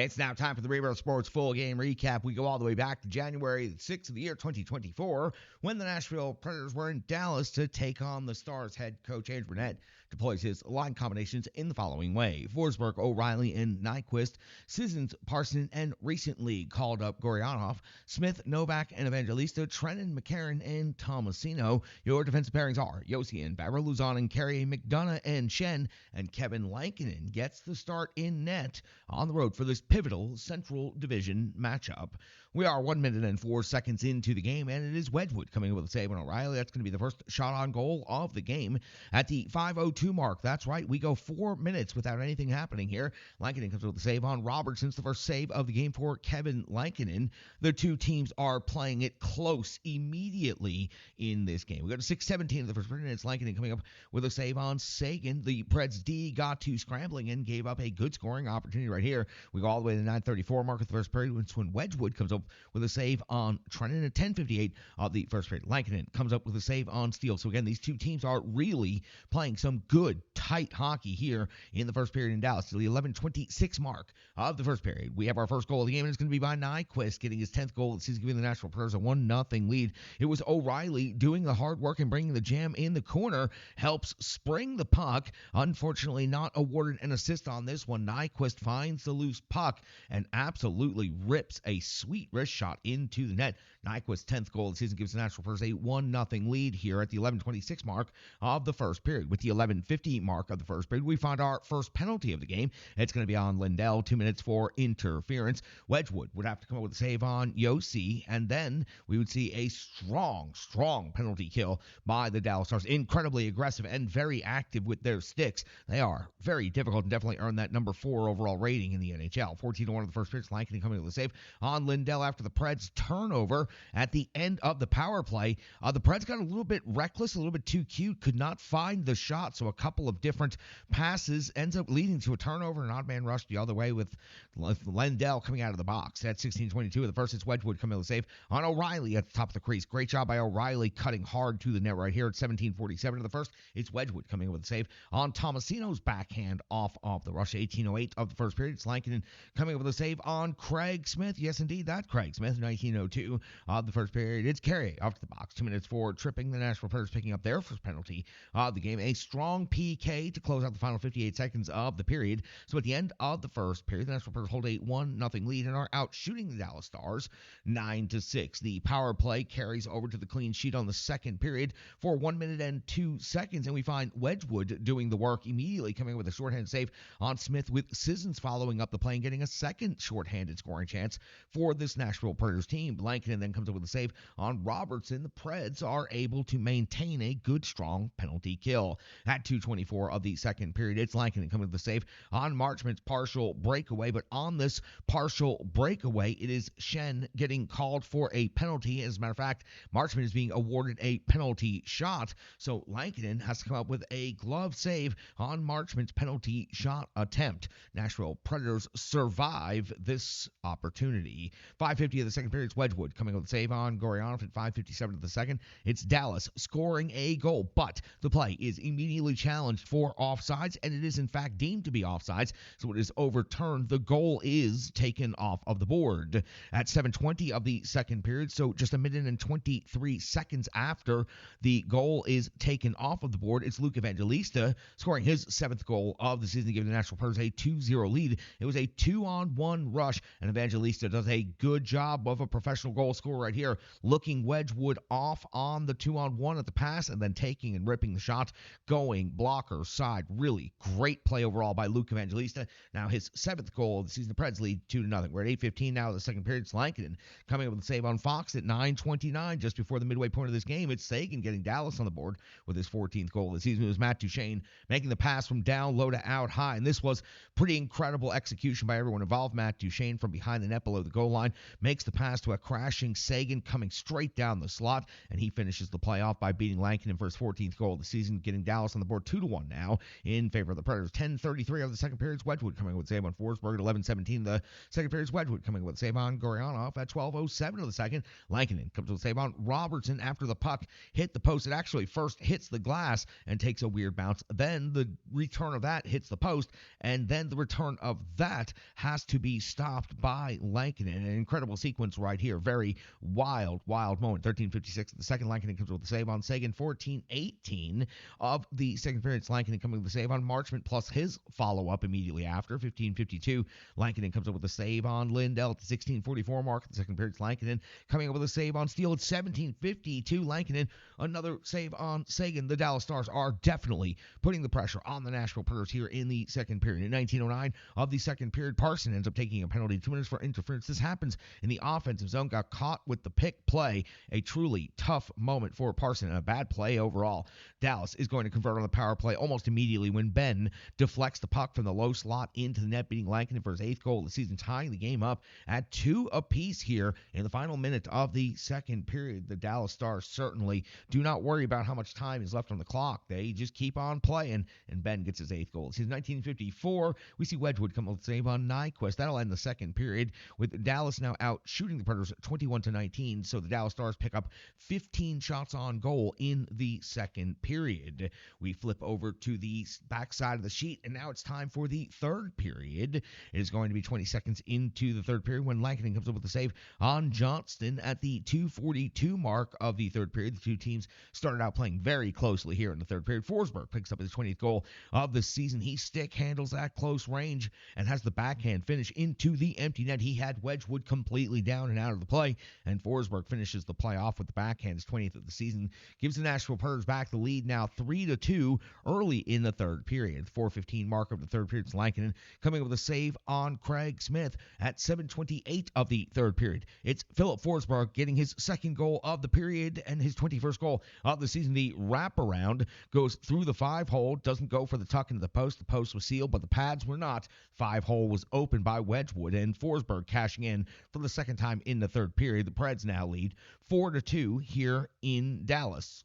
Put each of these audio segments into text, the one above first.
It's now time for the Rebirth Sports full game recap. We go all the way back to January 6th of the year 2024 when the Nashville Predators were in Dallas to take on the Stars. Head coach Andrew Burnett deploys his line combinations in the following way: Forsberg, O'Reilly, and Nyquist, Sissons, Parson, and recently called up Goryanov, Smith, Novak, and Evangelista, Trennan, McCarron, and Tomasino. Your defensive pairings are Josi and Barra, Luzon and Carey, McDonough and Shen, and Kevin Lankinen gets the start in net on the road for this pivotal Central Division matchup. We are 1 minute and 4 seconds into the game, and it is Wedgwood coming up with a save on O'Reilly. That's going to be the first shot on goal of the game at the 5:02 mark. That's right, we go 4 minutes without anything happening here. Lankinen comes with a save on Robertson's the first save of the game for Kevin Lankinen. The two teams are playing it close immediately in this game. We go to 6:17 of the first minute. It's Lankinen coming up with a save on Sagan. The Preds D got to scrambling and gave up a good scoring opportunity right here. We go all the way to the 9:34 mark of the first period when Wedgwood comes up with a save on Trennan at 10:58 of the first period. Lankinen comes up with a save on Steele. So again, these two teams are really playing some good, tight hockey here in the first period in Dallas. To the 11:26 mark of the first period, we have our first goal of the game, and it's going to be by Nyquist, getting his 10th goal of the season, giving the Nashville Predators a 1-0 lead. It was O'Reilly doing the hard work and bringing the jam in the corner, helps spring the puck. Unfortunately, not awarded an assist on this one. Nyquist finds the loose puck and absolutely rips a sweet wrist shot into the net. Nyquist's 10th goal of the season gives the Nashville Predators a 1-0 lead here at the 11:26 mark of the first period. With the 11:50 mark of the first period, we find our first penalty of the game. It's going to be on Lindell, 2 minutes for interference. Wedgwood would have to come up with a save on Josi, and then we would see a strong penalty kill by the Dallas Stars. Incredibly aggressive and very active with their sticks. They are very difficult and definitely earn that number 4 overall rating in the NHL. 14-1 of the first period. Lankinen coming with a save on Lindell after the Preds turnover at the end of the power play. The Preds got a little bit reckless, a little bit too cute, could not find the shot, so a couple of different passes ends up leading to a turnover, an odd man rush the other way with Lindell coming out of the box. At 16:22 of the first, it's Wedgwood coming with a save on O'Reilly at the top of the crease. Great job by O'Reilly cutting hard to the net right here at 17:47 of the first. It's Wedgwood coming with a save on Tomasino's backhand off of the rush. 18:08 of the first period. It's Lankinen coming up with a save on Craig Smith. Yes, indeed, that Craig Smith. 19:02 of the first period. It's Carey off to the box. 2 minutes for tripping. The Nashville Predators picking up their first penalty of the game. A strong PK to close out the final 58 seconds of the period. So at the end of the first period, the Nashville Predators hold a 1-0 lead and are out shooting the Dallas Stars 9-6. The power play carries over to the clean sheet on the second period for 1 minute and 2 seconds, and we find Wedgwood doing the work immediately, coming with a shorthanded save on Smith, with Sissons following up the play and getting a second shorthanded scoring chance for this Nashville Predators team. Lankinen then comes up with a save on Robertson. The Preds are able to maintain a good, strong penalty kill. At 2:24 of the second period, it's Lankinen coming with the save on Marchman's partial breakaway, but on this partial breakaway, it is Shen getting called for a penalty. As a matter of fact, Marchman is being awarded a penalty shot, so Lankinen has to come up with a glove save on Marchman's penalty shot attempt. Nashville Predators survive this opportunity. 5:50 of the second period, it's Wedgwood coming with a save on Goryanov. At 5:57 of the second, it's Dallas scoring a goal, but the play is immediately challenged for offsides, and it is in fact deemed to be offsides, so it is overturned. The goal is taken off of the board. At 7:20 of the second period, so just 1 minute and 23 seconds after the goal is taken off of the board, it's Luke Evangelista scoring his 7th goal of the season, giving the Nashville Predators a 2-0 lead. It was a 2-on-1 rush, and Evangelista does a good job of a professional goal scorer right here, looking Wedgwood off on the 2-on-1 at the pass and then taking and ripping the shot, going blocker side. Really great play overall by Luke Evangelista. Now his 7th goal of the season. The Preds lead 2-0. We're at 8:15 now of the second period. It's Lankinen coming up with a save on Fox at 9:29. Just before the midway point of this game, it's Sagan getting Dallas on the board with his 14th goal of the season. It was Matt Duchene making the pass from down low to out high, and this was pretty incredible execution by everyone involved. Matt Duchene from behind the net below the goal line makes the pass to a crashing Sagan coming straight down the slot, and he finishes the play off by beating Lankinen for his 14th goal of the season, getting Dallas on the board 2-1 now in favor of the Predators. 10:33 of the second period. Wedgwood coming with a save on Forsberg at 11:17. The second period. Wedgwood coming with a save on Goryanov at 12:07 of the second. Lankinen comes with a save on Robertson after the puck hit the post. It actually first hits the glass and takes a weird bounce. Then the return of that hits the post, and then the return of that has to be stopped by Lankinen. An incredible sequence right here. Very wild moment. 13:56 of the second. Lankinen comes with a save on Sagan. 14:18 of the second period. Lankinen coming with a save on Marchment plus his follow-up immediately after. 15:52. Lankinen comes up with a save on Lindell at the 16:44 mark. The second period. Lankinen coming up with a save on Steele at 17:52. Lankinen, another save on Sagan. The Dallas Stars are definitely putting the pressure on the Nashville Predators here in the second period. In 19:09 of the second period, Parson ends up taking a penalty. 2 minutes for interference. This happens in the offensive zone. Got caught with the pick play. A truly tough moment for Parson and a bad play overall. Dallas is going to convert on the power play almost immediately when Ben deflects the puck from the low slot into the net, beating Lankinen for his 8th goal of the season, tying the game up at 2 apiece here in the final minute of the second period. The Dallas Stars certainly do not worry about how much time is left on the clock. They just keep on playing, and Ben gets his 8th goal. Since 1954, we see Wedgwood come with a save on Nyquist. That'll end the second period with Dallas now out shooting the Predators 21-19, so the Dallas Stars pick up 15 shots on goal in the second period. We flip over to the backside of the sheet, and now it's time for the third period. It is going to be 20 seconds into the third period when Lankinen comes up with a save on Johnston at the 2:42 mark of the third period. The two teams started out playing very closely here in the third period. Forsberg picks up his 20th goal of the season. He stick handles at close range and has the backhand finish into the empty net. He had Wedgwood completely down and out of the play, and Forsberg finishes the play off with the backhand. His 20th of the season gives the Nashville Predators back the lead now 3-2 early in the third period. 4:15 mark of the third period. Lankinen coming up with a save on Craig Smith at 7:28 of the third period. It's Philip Forsberg getting his second goal of the period and his 21st goal of the season. The wraparound goes through the 5-hole, doesn't go for the tuck into the post. The post was sealed, but the pads were not. 5-hole was opened by Wedgwood, and Forsberg cashing in for the second time in the third period. The Preds now lead 4-2 here in Dallas.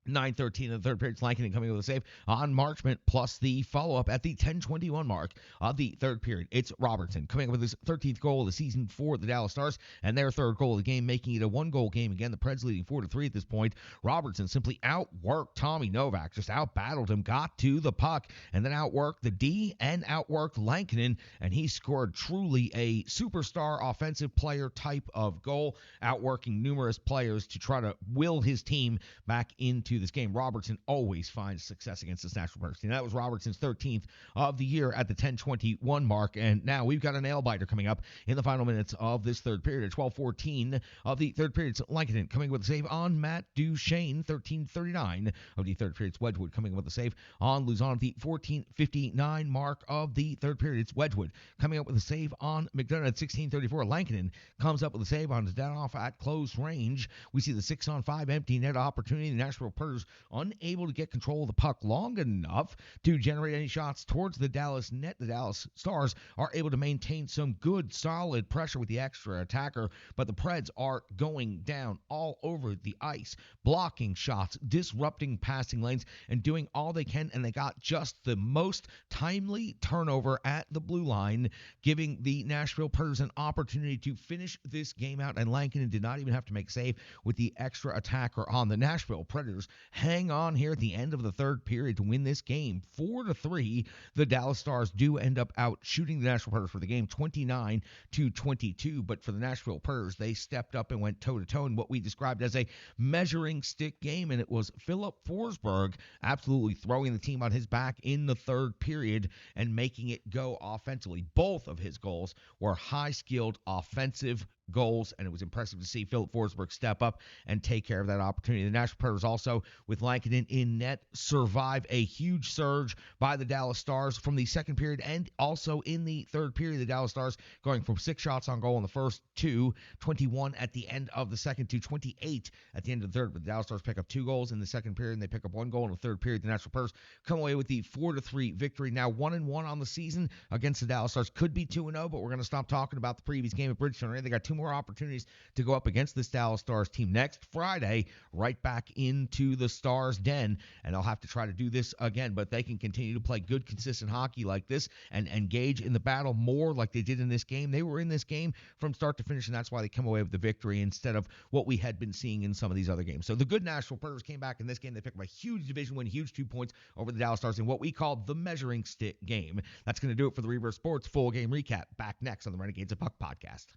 9:13 in the third period. Lankinen coming with a save on Marchment plus the follow-up at the 10:21 mark of the third period. It's Robertson coming up with his 13th goal of the season for the Dallas Stars and their third goal of the game, making it a 1-goal game again. The Preds leading 4-3 at this point. Robertson simply outworked Tommy Novak, just outbattled him, got to the puck, and then outworked the D and outworked Lankinen, and he scored truly a superstar offensive player type of goal, outworking numerous players to try to will his team back into this game. Robertson always finds success against this Nashville Predators team. That was Robertson's 13th of the year at the 10:21 mark, and now we've got a nail-biter coming up in the final minutes of this third period. At 12:14 of the third period, Lankinen coming with a save on Matt Duchene. 13:39 of the third period. It's Wedgwood coming with a save on Luzon at the 14:59 mark of the third period. It's Wedgwood coming up with a save on McDonough at 16:34. Lankinen comes up with a save on Zdenoff at close range. We see the 6-on-5 empty net opportunity. The Nashville Predators unable to get control of the puck long enough to generate any shots towards the Dallas net. The Dallas Stars are able to maintain some good, solid pressure with the extra attacker, but the Preds are going down all over the ice, blocking shots, disrupting passing lanes, and doing all they can, and they got just the most timely turnover at the blue line, giving the Nashville Predators an opportunity to finish this game out, and Lankinen did not even have to make a save with the extra attacker on. The Nashville Predators hang on here at the end of the third period to win this game 4-3. The Dallas Stars do end up out shooting the Nashville Predators for the game 29-22, but for the Nashville Predators, they stepped up and went toe-to-toe in what we described as a measuring stick game, and it was Philip Forsberg absolutely throwing the team on his back in the third period and making it go offensively. Both of his goals were high-skilled offensive goals, and it was impressive to see Philip Forsberg step up and take care of that opportunity. The Nashville Predators also, with Lankinen in net, survive a huge surge by the Dallas Stars from the second period and also in the third period. The Dallas Stars going from 6 shots on goal in the first to 21 at the end of the second to 28 at the end of the third. But the Dallas Stars pick up 2 goals in the second period, and they pick up 1 goal in the third period. The Nashville Predators come away with the 4-3 victory. Now 1-1 on the season against the Dallas Stars. Could be 2-0, but we're going to stop talking about the previous game at Bridgestone. They got 2 2 more opportunities to go up against this Dallas Stars team next Friday, right back into the Stars' den, and they'll have to try to do this again. But they can continue to play good, consistent hockey like this and engage in the battle more like they did in this game. They were in this game from start to finish, and that's why they come away with the victory instead of what we had been seeing in some of these other games. So the good Nashville Predators came back in this game. They picked up a huge division win, huge 2 points over the Dallas Stars in what we call the measuring stick game. That's going to do it for the Reverse Sports full game recap. Back next on the Renegades of Puck podcast.